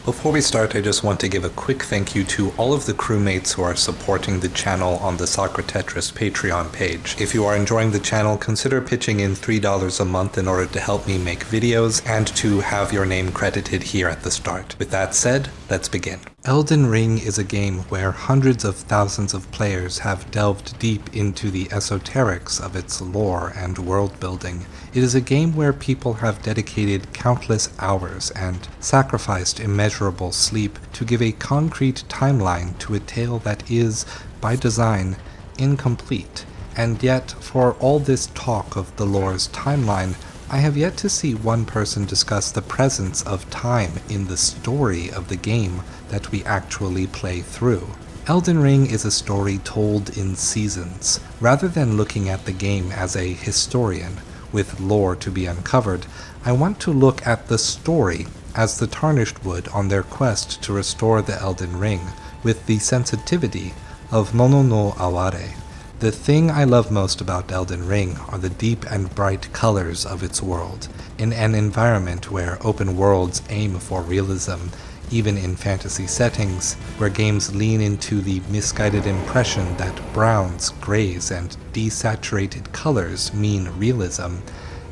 Before we start, I just want to give a quick thank you to all of the crewmates who are supporting the channel on the SocraTetris Patreon page. If you are enjoying the channel, consider pitching in $3 a month in order to help me make videos and to have your name credited here at the start. With that said, let's begin. Elden Ring is a game where hundreds of thousands of players have delved deep into the esoterics of its lore and world building. It is a game where people have dedicated countless hours and sacrificed immeasurable sleep to give a concrete timeline to a tale that is, by design, incomplete. And yet, for all this talk of the lore's timeline, I have yet to see one person discuss the presence of time in the story of the game that we actually play through. Elden Ring is a story told in seasons. Rather than looking at the game as a historian with lore to be uncovered, I want to look at the story as the Tarnished would on their quest to restore the Elden Ring with the sensitivity of Mono no Aware. The thing I love most about Elden Ring are the deep and bright colors of its world. In an environment where open worlds aim for realism, even in fantasy settings, where games lean into the misguided impression that browns, grays, and desaturated colors mean realism,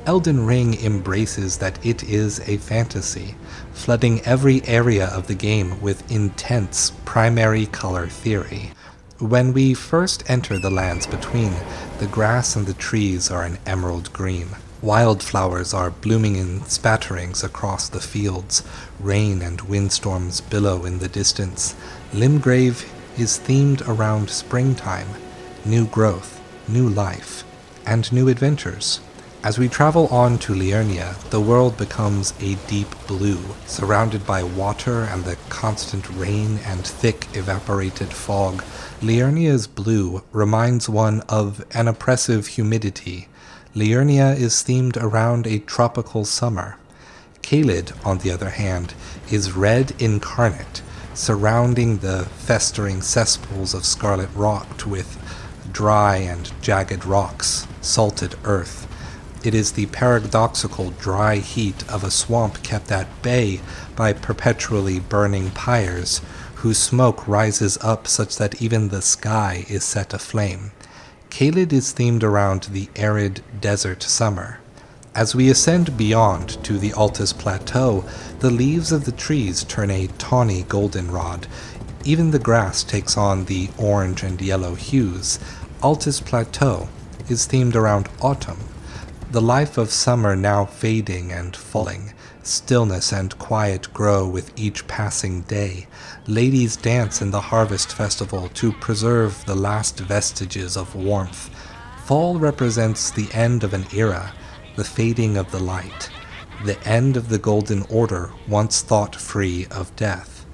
Elden Ring embraces that it is a fantasy, flooding every area of the game with intense primary color theory. When we first enter the lands between, the grass and the trees are an emerald green. Wildflowers are blooming in spatterings across the fields. Rain and windstorms billow in the distance. Limgrave is themed around springtime, new growth, new life, and new adventures. As we travel on to Liurnia, the world becomes a deep blue, surrounded by water and the constant rain and thick evaporated fog. Liurnia's blue reminds one of an oppressive humidity. Liurnia is themed around a tropical summer. Caelid, on the other hand, is red incarnate, surrounding the festering cesspools of scarlet rock with dry and jagged rocks, salted earth. It is the paradoxical dry heat of a swamp kept at bay by perpetually burning pyres, whose smoke rises up such that even the sky is set aflame. Caelid is themed around the arid desert summer. As we ascend beyond to the Altus Plateau, the leaves of the trees turn a tawny goldenrod. Even the grass takes on the orange and yellow hues. Altus Plateau is themed around autumn. The life of summer now fading and falling. Stillness and quiet grow with each passing day. Ladies dance in the harvest festival to preserve the last vestiges of warmth. Fall represents the end of an era, the fading of the light, the end of the Golden Order once thought free of death.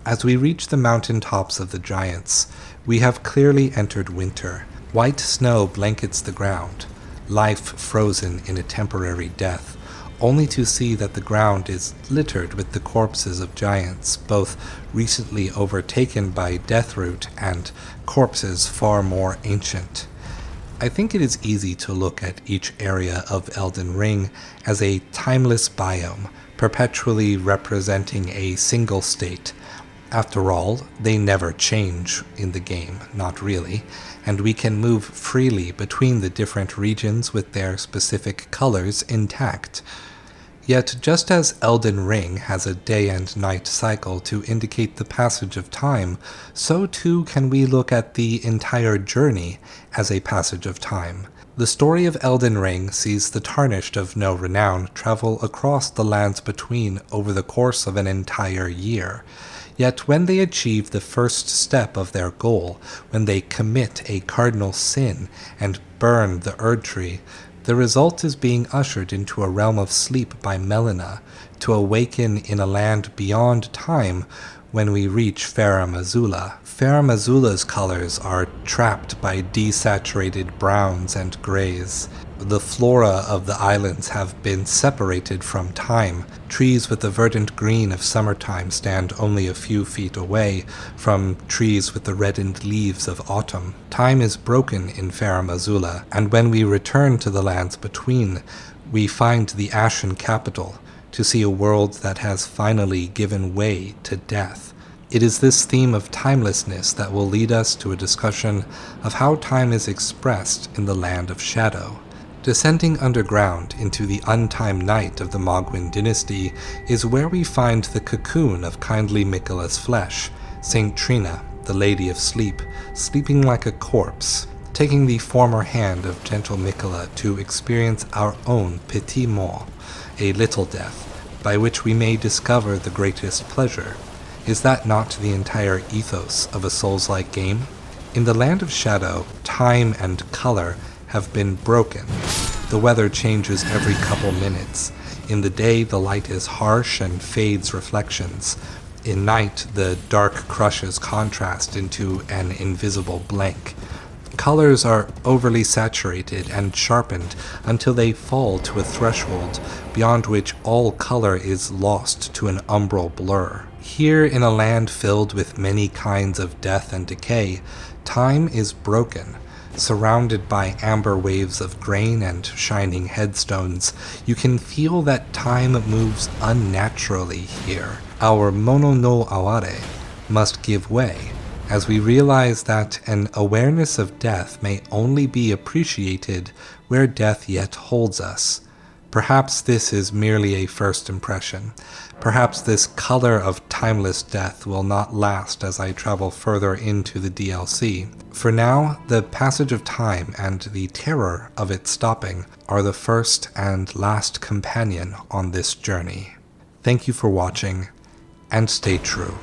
As we reach the mountain tops of the giants, we have clearly entered winter. White snow blankets the ground. Life frozen in a temporary death, only to see that the ground is littered with the corpses of giants, both recently overtaken by Deathroot and corpses far more ancient. I think it is easy to look at each area of Elden Ring as a timeless biome, perpetually representing a single state. After all, they never change in the game, not really, and we can move freely between the different regions with their specific colors intact. Yet, just as Elden Ring has a day and night cycle to indicate the passage of time, so too can we look at the entire journey as a passage of time. The story of Elden Ring sees the Tarnished of no renown travel across the lands between over the course of an entire year. Yet when they achieve the first step of their goal, when they commit a cardinal sin and burn the Erd Tree, the result is being ushered into a realm of sleep by Melina, to awaken in a land beyond time when we reach Farum Azula. Farum Azula's colors are trapped by desaturated browns and grays. The flora of the islands have been separated from time. Trees with the verdant green of summertime stand only a few feet away from trees with the reddened leaves of autumn. Time is broken in Farum Azula, and when we return to the lands between, we find the Ashen capital, to see a world that has finally given way to death. It is this theme of timelessness that will lead us to a discussion of how time is expressed in the Land of Shadow. Descending underground into the untimed night of the Mogwin dynasty is where we find the cocoon of kindly Miquella's flesh, Saint Trina, the Lady of Sleep, sleeping like a corpse, taking the former hand of gentle Miquella to experience our own petit mort, a little death, by which we may discover the greatest pleasure. Is that not the entire ethos of a Souls-like game? In the Land of Shadow, time and color have been broken. The weather changes every couple minutes. In the day, the light is harsh and fades reflections. In night, the dark crushes contrast into an invisible blank. Colors are overly saturated and sharpened until they fall to a threshold beyond which all color is lost to an umbral blur. Here, in a land filled with many kinds of death and decay, time is broken. Surrounded by amber waves of grain and shining headstones, you can feel that time moves unnaturally here. Our mono no aware must give way, as we realize that an awareness of death may only be appreciated where death yet holds us. Perhaps this is merely a first impression. Perhaps this color of timeless death will not last as I travel further into the DLC. For now, the passage of time and the terror of it stopping are the first and last companion on this journey. Thank you for watching, and stay true.